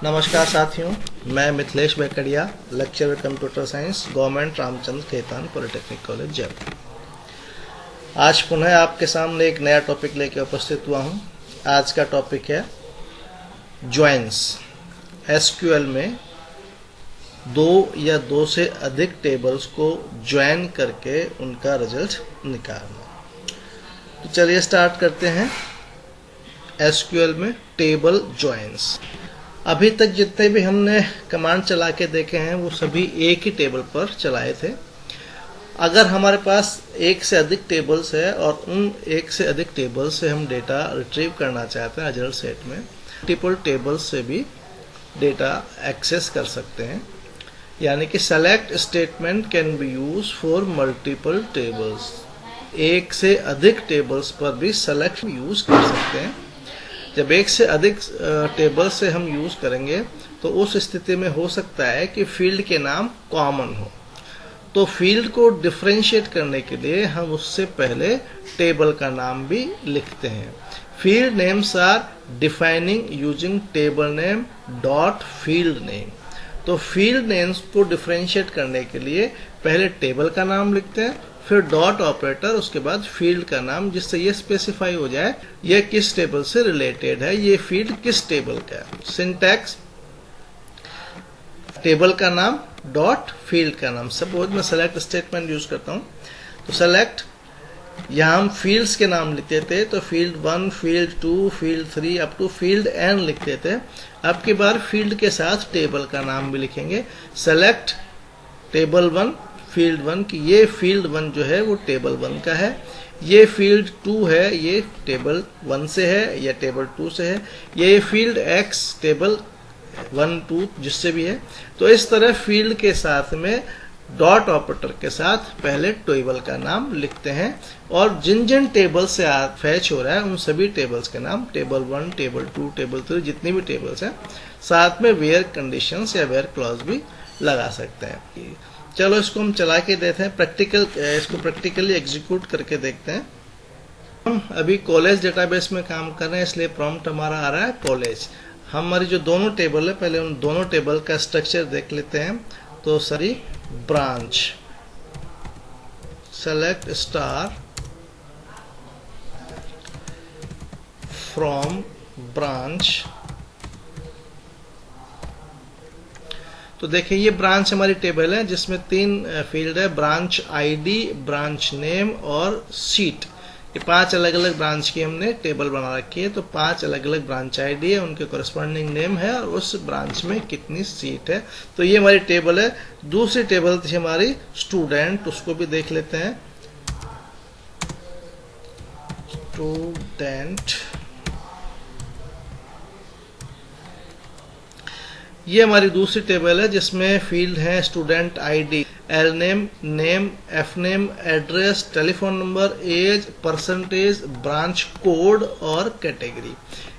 नमस्कार साथियों, मैं Mithilesh Bekadia, lecturer computer science, government Ramchandra Khetan polytechnic college Jaipur. आज पुनः आपके सामने एक नया टॉपिक लेकर उपस्थित हुआ हूं। आज का टॉपिक है ज्वाइंस। एसक्यूएल में दो या दो से अधिक टेबल्स को ज्वाइन करके उनका रिजल्ट निकालना। तो चलिए स्टार्ट करते हैं। एसक्यूएल में टेबल ज्वाइंस। अभी तक जितने भी हमने कमांड चला के देखे हैं वो सभी एक ही टेबल पर चलाए थे। अगर हमारे पास एक से अधिक टेबल्स है और उन एक से अधिक टेबल्स से हम डेटा रिट्रीव करना चाहते हैं रिजल्ट सेट में, मल्टीपल टेबल्स से भी डेटा एक्सेस कर सकते हैं। यानी कि select statement can be use for multiple tables. एक से अधिक टेबल्स पर भी सेलेक्ट यूज कर सकते हैं। जब एक से अधिक टेबल से हम यूज करेंगे तो उस स्थिति में हो सकता है कि फील्ड के नाम कॉमन हो। तो फील्ड को डिफरेंशिएट करने के लिए हम उससे पहले टेबल का नाम भी लिखते हैं। Field names are defining using table name dot field name. तो फील्ड नेम्स को डिफरेंशिएट करने के लिए पहले टेबल का नाम लिखते हैं, फिर डॉट ऑपरेटर, उसके बाद फील्ड का नाम, जिससे ये स्पेसिफाई हो जाए ये किस टेबल से रिलेटेड है, ये फील्ड किस टेबल का है। सिंटैक्स टेबल का नाम डॉट फील्ड का नाम। सपोज मैं सेलेक्ट स्टेटमेंट यूज करता हूं तो सेलेक्ट, यहां हम फील्ड्स के नाम लिखते थे तो field 1, field 2, field 3 up to field N लिखते थे। अब की बार फील्ड के साथ टेबल का नाम भी लिखेंगे। सेलेक्ट टेबल 1 फील्ड 1 की ये फील्ड 1 जो है वो टेबल 1 का है, ये फील्ड 2 है ये टेबल 1 से है या टेबल 2 से है, ये फील्ड X टेबल 1, 2 जिससे भी है। तो इस तरह फील्ड के साथ में डॉट ऑपरेटर के साथ पहले टेबल का नाम लिखते हैं और जिन जिन टेबल से फैच हो रहा है उन सभी टेबल्स के नाम टेबल 1, टेबल 2, टेबल 3 जितनी भी टेबल्स हैं साथ में वेयर कंडीशंस या वेयर क्लॉज भी लगा सकते हैं। चलो इसको हम चला के देते हैं, इसको प्रैक्टिकली एग्जीक्यूट करके देखते हैं। हम अभी कॉलेज डेटाबेस में काम कर रहे हैं इसलिए प्रॉम्प्ट हमारा आ रहा है कॉलेज। हमारी जो दोनों टेबल है पहले उन दोनों टेबल का स्ट्रक्चर देख लेते हैं। तो sorry branch, select star from branch. तो देखिए ये ब्रांच हमारी टेबल है जिसमें 3 फील्ड है, ब्रांच आईडी, ब्रांच नेम और सीट। ये 5 अलग अलग ब्रांच की हमने टेबल बना रखी है। तो 5 अलग अलग ब्रांच आईडी है, उनके कॉरेस्पॉन्डिंग नेम है और उस ब्रांच में कितनी सीट है। तो ये हमारी टेबल है। दूसरी टेबल थी हमारी स्टूडेंट, उसको भी देख लेते हैं। स्टूडेंट, ये हमारी दूसरी टेबल है जिसमें फील्ड है student ID, L name, name, F name, address, telephone number, age, percentage, branch code और कैटेगरी।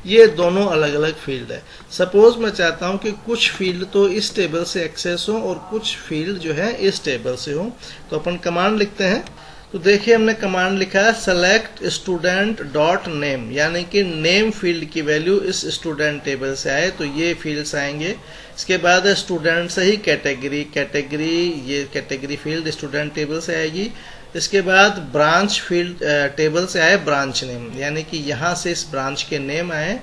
ये दोनों अलग अलग फील्ड है। सपोज मैं चाहता हूं कि कुछ फील्ड तो इस टेबल से एक्सेस हो और कुछ फील्ड जो है इस टेबल से हो, तो अपन कमांड लिखते हैं। तो देखिए हमने कमांड लिखा है सेलेक्ट स्टूडेंट डॉट नेम, यानी कि नेम फील्ड की वैल्यू इस स्टूडेंट टेबल से आए तो ये फील्ड्स आएंगे। इसके बाद स्टूडेंट से ही कैटेगरी, ये कैटेगरी फील्ड स्टूडेंट टेबल से आएगी। इसके बाद ब्रांच फील्ड टेबल से आए ब्रांच नेम, यानी कि यहाँ से इस ब्रांच के नेम आए।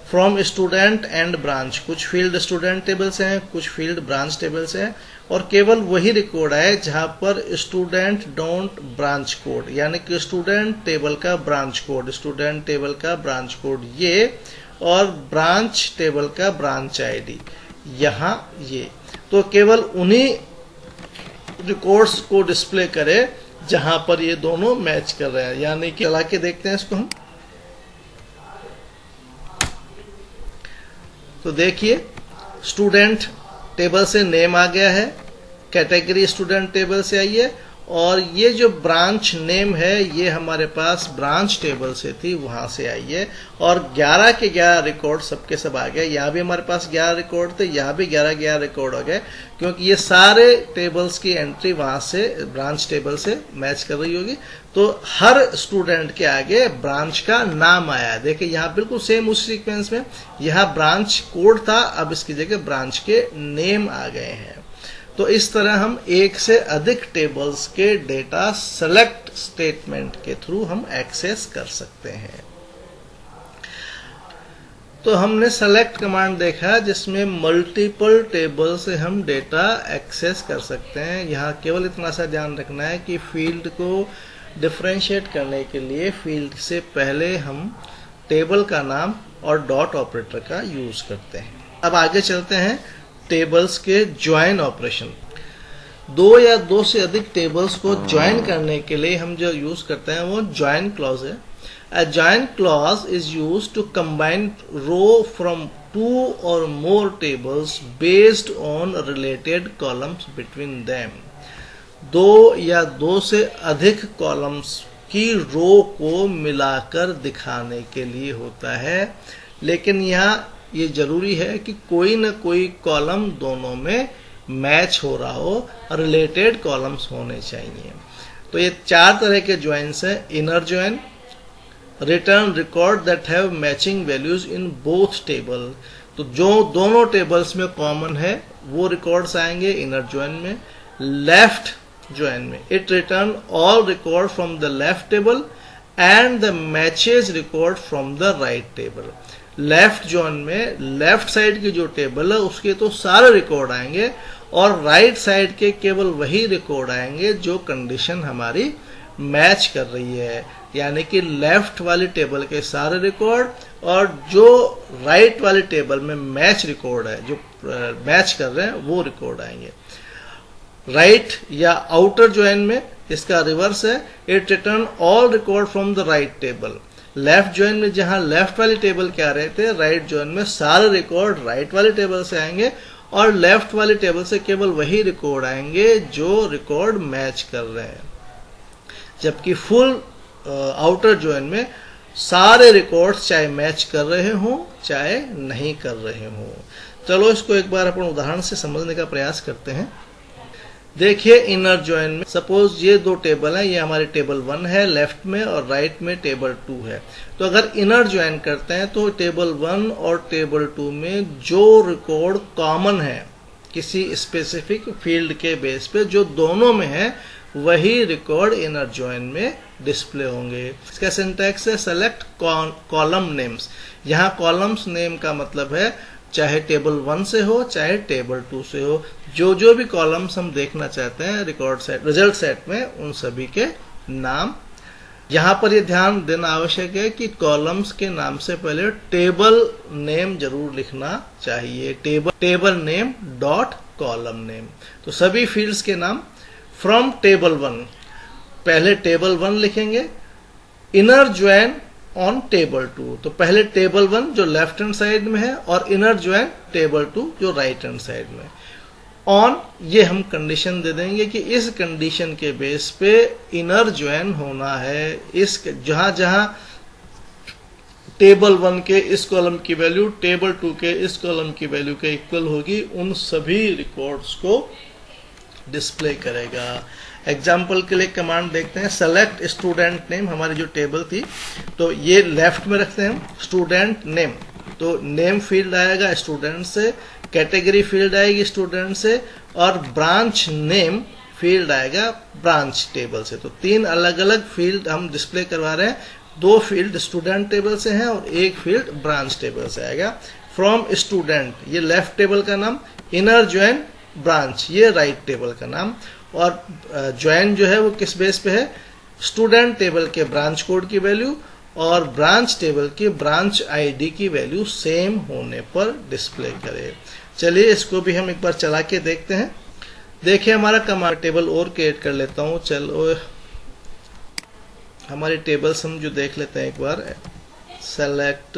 फ्रॉम स्टूडेंट एंड ब्रांच, कुछ फील्ड स्टूडेंट टेबल से हैं, कुछ फील्ड ब्रांच टेबल से हैं और केवल वही रिकॉर्ड आए जहां पर स्टूडेंट डोंट ब्रांच कोड, यानी कि स्टूडेंट टेबल का ब्रांच कोड, स्टूडेंट टेबल का ब्रांच कोड ये, और ब्रांच टेबल का ब्रांच आईडी यहाँ ये। तो केवल उन्हीं रिकॉर्ड्स को डिस्प्ले करे जहां पर ये दोनों मैच कर रहे हैं। यानी कि चला के देखते हैं इसको हम। तो देखिए स्टूडेंट टेबल से नेम आ गया है, कैटेगरी स्टूडेंट टेबल से आई है और ये जो ब्रांच नेम है ये हमारे पास ब्रांच टेबल से थी, वहां से आई है। और 11 के 11 रिकॉर्ड सबके सब आ गए। यहाँ भी हमारे पास 11 रिकॉर्ड थे, यहाँ भी 11 रिकॉर्ड हो गए, क्योंकि ये सारे टेबल्स की एंट्री वहां से ब्रांच टेबल से मैच कर रही होगी। तो हर स्टूडेंट के आगे ब्रांच का नाम आया। देखिए यहाँ बिल्कुल सेम उस सीक्वेंस में, यहाँ ब्रांच कोड था, अब इसकी जगह ब्रांच के नेम आ गए हैं। तो इस तरह हम एक से अधिक टेबल्स के डेटा सेलेक्ट स्टेटमेंट के थ्रू हम एक्सेस कर सकते हैं। तो हमने सेलेक्ट कमांड देखा जिसमें मल्टीपल टेबल से हम डेटा एक्सेस कर सकते हैं। यहाँ केवल इतना सा ध्यान रखना है कि फील्ड को डिफरेंशिएट करने के लिए फील्ड से पहले हम टेबल का नाम और डॉट ऑपरेटर का यूज करते हैं। अब आगे चलते हैं टेबल्स के ज्वाइन ऑपरेशन। दो या दो से अधिक टेबल्स को ज्वाइन करने के लिए हम जो यूज करते हैं वो ज्वाइन क्लॉज है। A join clause is used to combine row from two or more tables based on related columns between them. दो या दो से अधिक कॉलम्स की रो को मिलाकर दिखाने के लिए होता है, लेकिन यहाँ ये जरूरी है कि कोई न कोई कॉलम दोनों में मैच हो रहा हो, रिलेटेड कॉलम्स होने चाहिए। तो ये चार तरह के ज्वाइंस हैं। Inner join, return record that have matching values in both table. तो जो दोनों टेबल्स में कॉमन है वो रिकॉर्ड्स आएंगे इनर ज्वाइन में। लेफ्ट ज्वाइन में it return all record from the left table and the matches record from the right table. Left join में लेफ्ट साइड की जो टेबल है उसके तो सारे रिकॉर्ड आएंगे और राइट साइड के केवल वही रिकॉर्ड आएंगे जो कंडीशन हमारी मैच कर रही है, यानी कि लेफ्ट वाली टेबल के सारे रिकॉर्ड और जो राइट वाली टेबल में मैच रिकॉर्ड है, जो मैच कर रहे हैं वो रिकॉर्ड आएंगे। राइट या आउटर ज्वाइन में इसका रिवर्स है, it return all record from the right table. Left join में जहां लेफ्ट वाली टेबल के आ रहे थे, राइट ज्वाइन में सारे रिकॉर्ड राइट वाली टेबल से आएंगे और लेफ्ट वाली टेबल से केवल वही रिकॉर्ड आएंगे जो रिकॉर्ड मैच कर रहे हैं। जबकि फुल आउटर ज्वाइन में सारे रिकॉर्ड्स चाहे मैच कर रहे हों चाहे नहीं कर रहे हों। चलो इसको एक बार अपन उदाहरण से समझने का प्रयास करते हैं। देखिए इनर ज्वाइन में सपोज ये दो टेबल हैं, ये हमारी टेबल 1 है लेफ्ट में और राइट में टेबल 2 है। तो अगर इनर ज्वाइन करते हैं तो टेबल 1 और टेबल 2 में जो रिकॉर्ड कॉमन है किसी स्पेसिफिक फील्ड के बेस पे जो दोनों में है वही रिकॉर्ड इनर ज्वाइन में डिस्प्ले होंगे। इसका सिंटैक्स है सेलेक्ट कॉलम नेम्स। यहाँ कॉलम्स नेम का मतलब है चाहे टेबल 1 से हो चाहे टेबल 2 से हो, जो भी कॉलम्स हम देखना चाहते हैं रिकॉर्ड सेट रिजल्ट सेट में उन सभी के नाम। यहाँ पर ये ध्यान देना आवश्यक है कि कॉलम्स के नाम से पहले टेबल नेम जरूर लिखना चाहिए। Table name dot column name. तो सभी फील्ड्स के नाम फ्रॉम टेबल 1 पहले टेबल 1 लिखेंगे, इनर ज्वाइन ऑन टेबल 2 तो पहले टेबल 1 जो लेफ्ट हैंड साइड में है और इनर ज्वाइन टेबल 2 जो राइट हैंड साइड में। ऑन ये हम कंडीशन दे देंगे कि इस कंडीशन के बेस पे इनर ज्वाइन होना है। इस जहां जहां टेबल 1 के इस कॉलम की वैल्यू टेबल 2 के इस कॉलम की वैल्यू के इक्वल होगी उन सभी रिकॉर्ड्स को डिस्प्ले करेगा। एग्जाम्पल के लिए कमांड देखते हैं। सेलेक्ट स्टूडेंट नेम, हमारी जो टेबल थी तो ये लेफ्ट में रखते हैं स्टूडेंट नेम। तो नेम फील्ड आएगा स्टूडेंट से, कैटेगरी फील्ड आएगी स्टूडेंट से और ब्रांच नेम फील्ड आएगा ब्रांच टेबल से। तो तीन अलग अलग फील्ड हम डिस्प्ले करवा रहे हैं। दो फील्ड स्टूडेंट टेबल से हैं और एक फील्ड ब्रांच टेबल से आएगा। फ्रॉम स्टूडेंट ये लेफ्ट टेबल का नाम, इनर ज्वाइन ब्रांच ये राइट टेबल का नाम और ज्वाइन जो है वो किस बेस पे है, स्टूडेंट टेबल के ब्रांच कोड की वैल्यू और ब्रांच टेबल की ब्रांच आईडी की वैल्यू सेम होने पर डिस्प्ले करे। चलिए इसको भी हम एक बार चला के देखते हैं। देखिए हमारा कमांड टेबल और क्रिएट कर लेता हूं। चलो हमारी टेबल्स हम जो देख लेते हैं एक बार। सेलेक्ट,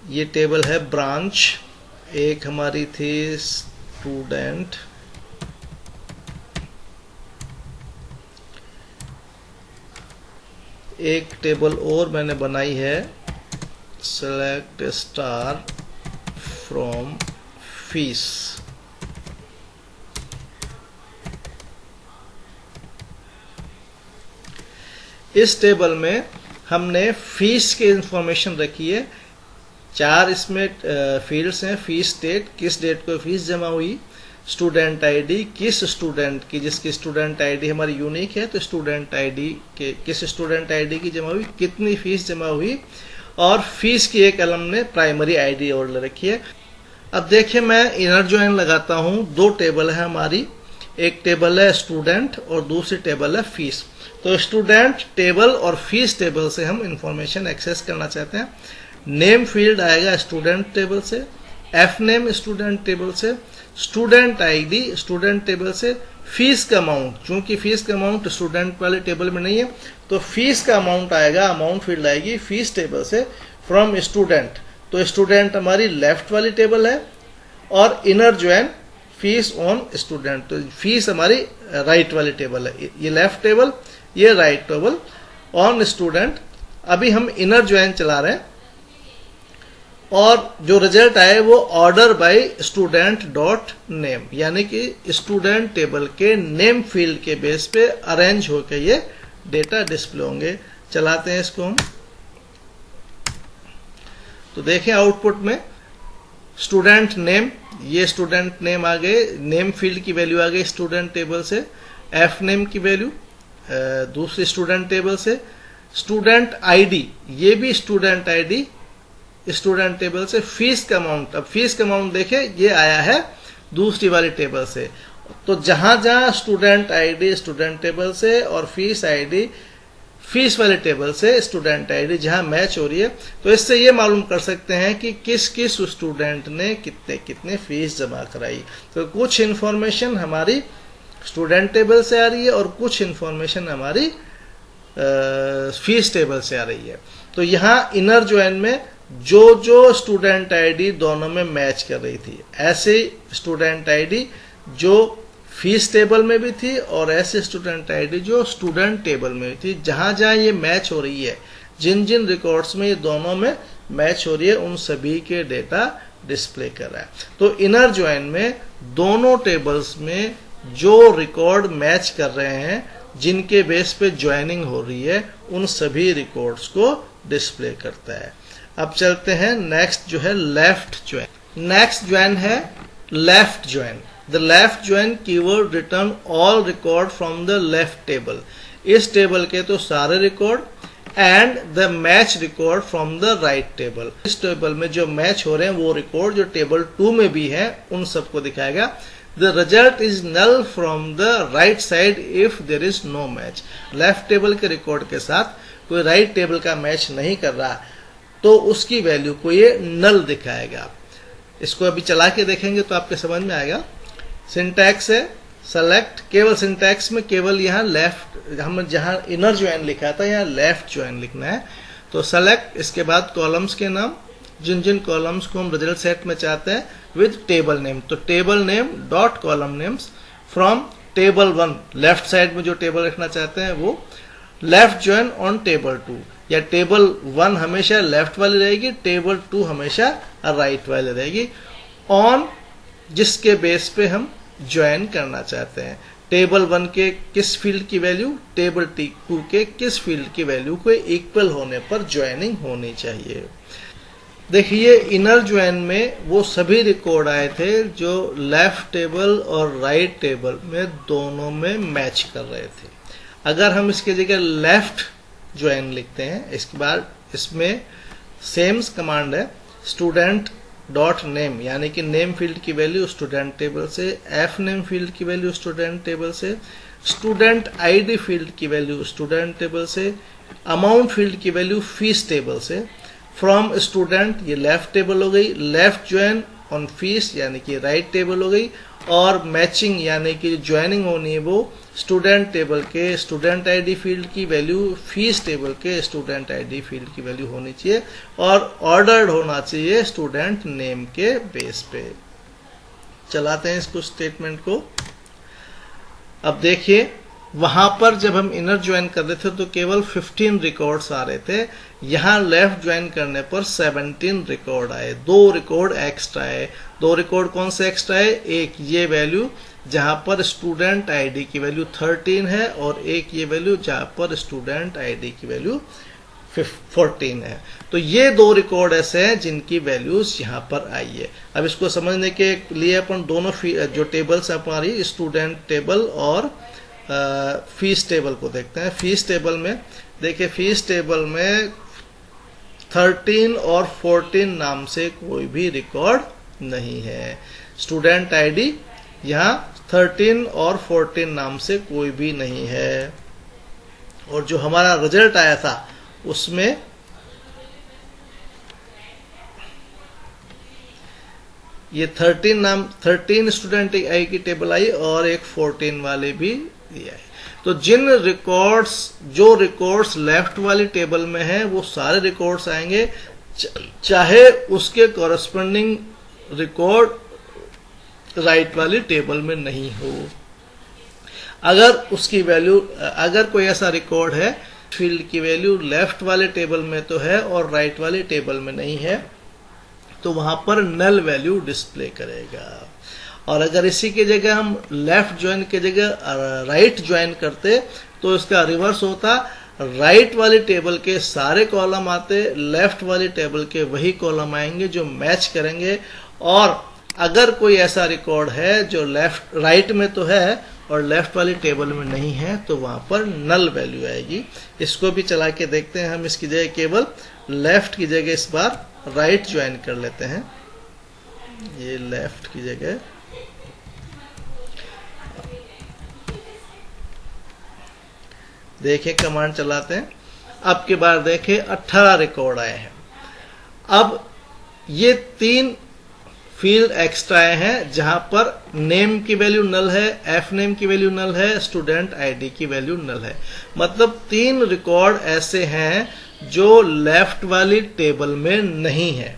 ये टेबल है ब्रांच, एक हमारी थी स्टूडेंट, एक टेबल और मैंने बनाई है, सेलेक्ट स्टार फ्रॉम फीस। इस टेबल में हमने फीस की इंफॉर्मेशन रखी है। 4 इसमें फील्ड्स हैं। फीस डेट, किस डेट को फीस जमा हुई, स्टूडेंट आईडी, किस स्टूडेंट की, जिसकी स्टूडेंट आईडी हमारी यूनिक है तो स्टूडेंट आईडी के किस स्टूडेंट आईडी की जमा हुई, कितनी फीस जमा हुई, और फीस की एक अलम ने प्राइमरी आईडी और ले रखी है। अब देखिए मैं इनर ज्वाइन लगाता हूं। 2 टेबल है हमारी, एक टेबल है स्टूडेंट और दूसरी टेबल है फीस। तो स्टूडेंट टेबल और फीस टेबल से हम इंफॉर्मेशन एक्सेस करना चाहते हैं। नेम फील्ड आएगा स्टूडेंट टेबल से, एफ नेम स्टूडेंट टेबल से, स्टूडेंट आईडी स्टूडेंट टेबल से, फीस का अमाउंट, चूंकि फीस का अमाउंट स्टूडेंट वाले टेबल में नहीं है तो फीस का अमाउंट आएगा, अमाउंट फील्ड आएगी फीस टेबल से फ्रॉम स्टूडेंट। तो स्टूडेंट हमारी लेफ्ट वाली टेबल है और inner join fees on student, तो फीस हमारी राइट वाली टेबल है। ये लेफ्ट टेबल, ये राइट टेबल ऑन स्टूडेंट। अभी हम इनर ज्वाइन चला रहे हैं और जो रिजल्ट आए वो order by student dot name, यानी कि स्टूडेंट टेबल के नेम फील्ड के बेस पे अरेंज होकर ये डेटा डिस्प्ले होंगे। चलाते हैं इसको हम, तो देखें आउटपुट में स्टूडेंट नेम, ये स्टूडेंट नेम आ गए, नेम फील्ड की वैल्यू आ गई स्टूडेंट टेबल से, एफ नेम की वैल्यू दूसरी स्टूडेंट टेबल से, स्टूडेंट आईडी, ये भी स्टूडेंट आईडी स्टूडेंट टेबल से, फीस का अमाउंट, अब फीस का अमाउंट देखें ये आया है दूसरी वाली टेबल से। तो जहां जहां स्टूडेंट आईडी स्टूडेंट टेबल से और फीस आईडी फीस वाले टेबल से स्टूडेंट आईडी जहां मैच हो रही है, तो इससे ये मालूम कर सकते हैं कि किस किस स्टूडेंट ने कितने कितने फीस जमा कराई। तो कुछ इंफॉर्मेशन हमारी स्टूडेंट टेबल से आ रही है और कुछ इंफॉर्मेशन हमारी फीस टेबल से आ रही है। तो यहाँ इनर ज्वाइन में जो जो स्टूडेंट आईडी दोनों में मैच कर रही थी, ऐसे स्टूडेंट आईडी जो फीस टेबल में भी थी और ऐसे स्टूडेंट आईडी जो स्टूडेंट टेबल में भी थी, जहां जहां ये मैच हो रही है, जिन जिन रिकॉर्ड्स में ये दोनों में मैच हो रही है, उन सभी के डेटा डिस्प्ले कर रहा है। तो इनर ज्वाइन में दोनों टेबल्स में जो रिकॉर्ड मैच कर रहे हैं, जिनके बेस पे ज्वाइनिंग हो रही है, उन सभी रिकॉर्ड्स को डिस्प्ले करता है। अब चलते हैं नेक्स्ट जो है लेफ्ट ज्वाइन। नेक्स्ट ज्वाइन है left join. The left join keyword return all record from the left table. इस टेबल के तो सारे record and the match record from the right table. इस टेबल में जो मैच हो रहे हैं वो रिकॉर्ड जो टेबल 2 में भी है उन सबको दिखाएगा। The result is null from the right side if there is no match. Left table के रिकॉर्ड के साथ कोई राइट टेबल का मैच नहीं कर रहा तो उसकी वैल्यू को ये नल दिखाएगा। इसको अभी चला के देखेंगे तो आपके समझ में आएगा। सिंटैक्स है सेलेक्ट, केवल सिंटैक्स में केवल यहाँ लेफ्ट, हम जहाँ इनर ज्वाइन लिखा था यहाँ लेफ्ट ज्वाइन लिखना है। तो सेलेक्ट, इसके बाद कॉलम्स के नाम, जिन जिन कॉलम्स को हम रिजल्ट सेट में चाहते हैं, विद टेबल नेम। तो table name dot column names from table 1, left side में जो टेबल रखना चाहते हैं वो, लेफ्ट ज्वाइन ऑन टेबल 2, या टेबल 1 हमेशा लेफ्ट वाली रहेगी, टेबल 2 हमेशा राइट वाली रहेगी, ऑन जिसके बेस पे हम ज्वाइन करना चाहते हैं। टेबल 1 के किस फील्ड की वैल्यू, टेबल 2 के किस फील्ड की वैल्यू को इक्वल होने पर ज्वाइनिंग होनी चाहिए। देखिए इनर ज्वाइन में वो सभी रिकॉर्ड आए थे जो लेफ्ट टेबल और राइट टेबल में दोनों में मैच कर रहे थे। अगर हम इसके जगह लेफ्ट ज्वाइन लिखते हैं, इसके बाद इसमें सेम कमांड है स्टूडेंट डॉट नेम, यानी कि नेम फील्ड की वैल्यू स्टूडेंट टेबल से, एफ नेम फील्ड की वैल्यू स्टूडेंट टेबल से, स्टूडेंट आईडी फील्ड की वैल्यू स्टूडेंट टेबल से, अमाउंट फील्ड की वैल्यू फीस टेबल से, फ्रॉम स्टूडेंट ये लेफ्ट टेबल हो गई, लेफ्ट ज्वाइन ऑन फीस यानी कि राइट टेबल हो गई, और मैचिंग यानी कि ज्वाइनिंग होनी है वो स्टूडेंट टेबल के स्टूडेंट आईडी फील्ड की वैल्यू फीस टेबल के स्टूडेंट आईडी फील्ड की वैल्यू होनी चाहिए, और ऑर्डर्ड होना चाहिए स्टूडेंट नेम के बेस पे। चलाते हैं इसको स्टेटमेंट को। अब देखिए वहां पर जब हम इनर ज्वाइन कर रहे थे तो केवल 15 रिकॉर्ड्स आ रहे थे, यहां लेफ्ट ज्वाइन करने पर 17 रिकॉर्ड आए, 2 रिकॉर्ड एक्स्ट्रा आए। 2 रिकॉर्ड कौन से एक्स्ट्रा है? एक ये वैल्यू जहां पर स्टूडेंट आईडी की वैल्यू 13 है और एक ये वैल्यू जहां पर स्टूडेंट आईडी की वैल्यू 14 है। तो ये 2 रिकॉर्ड ऐसे हैं जिनकी वैल्यूज यहाँ पर आई है। अब इसको समझने के लिए अपन दोनों जो टेबल्स है हमारी स्टूडेंट टेबल और फीस टेबल को देखते हैं। फीस टेबल में देखिए, फीस टेबल में 13 और 14 नाम से कोई भी रिकॉर्ड नहीं है। स्टूडेंट आईडी यहाँ 13 और 14 नाम से कोई भी नहीं है। और जो हमारा रिजल्ट आया था उसमें ये 13 स्टूडेंट आई की टेबल आई और एक 14 वाले भी आई। तो जो रिकॉर्ड्स लेफ्ट वाली टेबल में है वो सारे रिकॉर्ड्स आएंगे, चाहे उसके कॉरस्पॉन्डिंग रिकॉर्ड राइट वाली टेबल में नहीं हो। अगर कोई ऐसा रिकॉर्ड है फील्ड की वैल्यू लेफ्ट वाले टेबल में तो है और राइट वाली टेबल में नहीं है, तो वहां पर नल वैल्यू डिस्प्ले करेगा। और अगर इसी की जगह हम लेफ्ट ज्वाइन की जगह राइट ज्वाइन करते तो इसका रिवर्स होता, राइट वाली टेबल के सारे कॉलम आते, लेफ्ट वाली टेबल के वही कॉलम आएंगे जो मैच करेंगे। और अगर कोई ऐसा रिकॉर्ड है जो राइट में तो है और लेफ्ट वाली टेबल में नहीं है तो वहां पर नल वैल्यू आएगी। इसको भी चला के देखते हैं हम। इसकी जगह केवल लेफ्ट की जगह इस बार राइट ज्वाइन कर लेते हैं। ये लेफ्ट की जगह देखिए कमांड चलाते हैं। अब की बार देखिए 18 रिकॉर्ड आए हैं। अब ये 3 फील्ड एक्स्ट्रा आए हैं जहां पर नेम की वैल्यू नल है, एफ नेम की वैल्यू नल है, स्टूडेंट आईडी की वैल्यू नल है। मतलब 3 रिकॉर्ड ऐसे हैं जो लेफ्ट वाली टेबल में नहीं है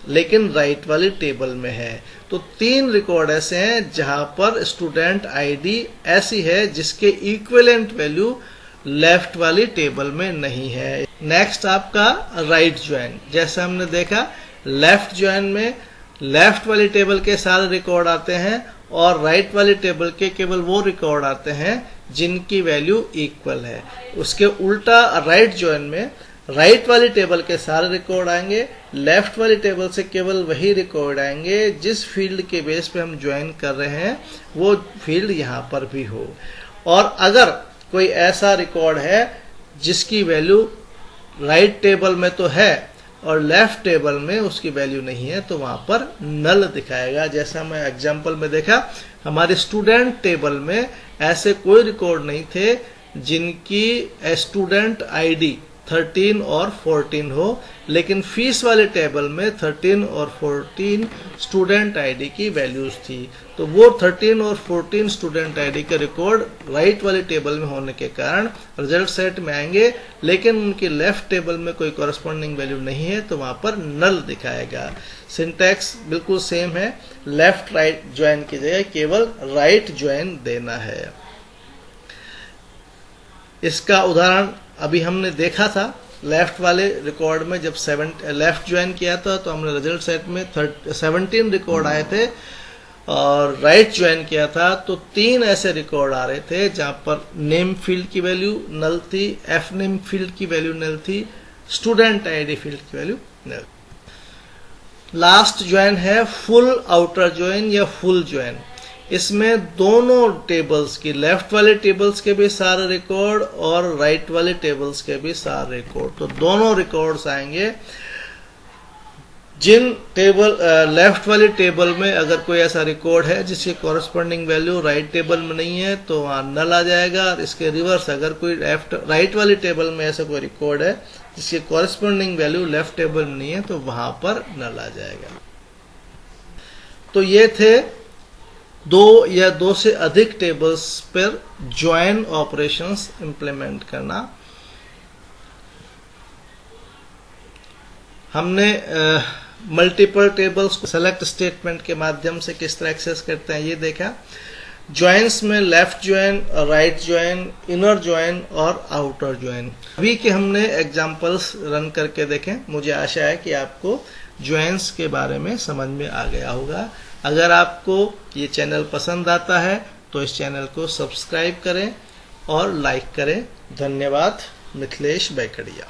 लेकिन राइट वाली टेबल में है। तो 3 रिकॉर्ड ऐसे हैं जहां पर स्टूडेंट आईडी ऐसी है जिसके इक्विवेलेंट वैल्यू लेफ्ट वाली टेबल में नहीं है। नेक्स्ट आपका राइट ज्वाइन। जैसा हमने देखा लेफ्ट ज्वाइन में लेफ्ट वाली टेबल के सारे रिकॉर्ड आते हैं और राइट वाली टेबल के केवल वो रिकॉर्ड आते हैं जिनकी वैल्यू इक्वल है। उसके उल्टा राइट ज्वाइन में राइट वाली टेबल के सारे रिकॉर्ड आएंगे, लेफ्ट वाली टेबल से केवल वही रिकॉर्ड आएंगे जिस फील्ड के बेस पे हम ज्वाइन कर रहे हैं वो फील्ड यहाँ पर भी हो। और अगर कोई ऐसा रिकॉर्ड है जिसकी वैल्यू राइट टेबल में तो है और लेफ्ट टेबल में उसकी वैल्यू नहीं है तो वहां पर नल दिखाएगा। जैसा मैं एग्जांपल में देखा, हमारे स्टूडेंट टेबल में ऐसे कोई रिकॉर्ड नहीं थे जिनकी स्टूडेंट आईडी 13 और 14 हो, लेकिन फीस वाले टेबल में 13 और 14 स्टूडेंट आईडी की वैल्यूज थी। तो वो 13 और 14 स्टूडेंट आईडी के रिकॉर्ड राइट वाले टेबल में होने के कारण रिजल्ट सेट में आएंगे, लेकिन उनकी लेफ्ट टेबल में कोई कॉरस्पॉन्डिंग वैल्यू नहीं है तो वहां पर नल दिखाएगा। सिंटैक्स बिल्कुल सेम है, लेफ्ट राइट ज्वाइन की जगह केवल राइट ज्वाइन देना है। इसका उदाहरण अभी हमने देखा था। लेफ्ट वाले रिकॉर्ड में जब लेफ्ट ज्वाइन किया था तो हमने रिजल्ट सेट में 17 रिकॉर्ड आए थे और राइट ज्वाइन किया था तो 3 ऐसे रिकॉर्ड आ रहे थे जहां पर नेम फील्ड की वैल्यू नल थी, एफ नेम फील्ड की वैल्यू नल थी, स्टूडेंट आईडी फील्ड की वैल्यू नल। लास्ट ज्वाइन है फुल आउटर ज्वाइन या फुल ज्वाइन। इसमें दोनों टेबल्स की, लेफ्ट वाले टेबल्स के भी सारे रिकॉर्ड और राइट वाले टेबल्स के भी सारे रिकॉर्ड, तो दोनों रिकॉर्ड्स आएंगे। जिन लेफ्ट वाली टेबल में अगर कोई ऐसा रिकॉर्ड है जिसकी कॉरस्पॉन्डिंग वैल्यू राइट टेबल में नहीं है तो वहां नल आ जाएगा। और इसके रिवर्स अगर कोई राइट वाली टेबल में ऐसा कोई रिकॉर्ड है जिसकी कॉरस्पॉन्डिंग वैल्यू लेफ्ट टेबल में नहीं है तो वहां पर नल आ जाएगा। तो ये थे 2 या 2 से अधिक टेबल्स पर ज्वाइन ऑपरेशंस इंप्लीमेंट करना। हमने मल्टीपल टेबल्स को सेलेक्ट स्टेटमेंट के माध्यम से किस तरह एक्सेस करते हैं ये देखा। ज्वाइंस में left join, right join, inner join और आउटर ज्वाइन, अभी के हमने एग्जांपल्स रन करके देखें। मुझे आशा है कि आपको ज्वाइंस के बारे में समझ में आ गया होगा। अगर आपको ये चैनल पसंद आता है तो इस चैनल को सब्सक्राइब करें और लाइक करें। धन्यवाद। मिथिलेश बैकड़िया।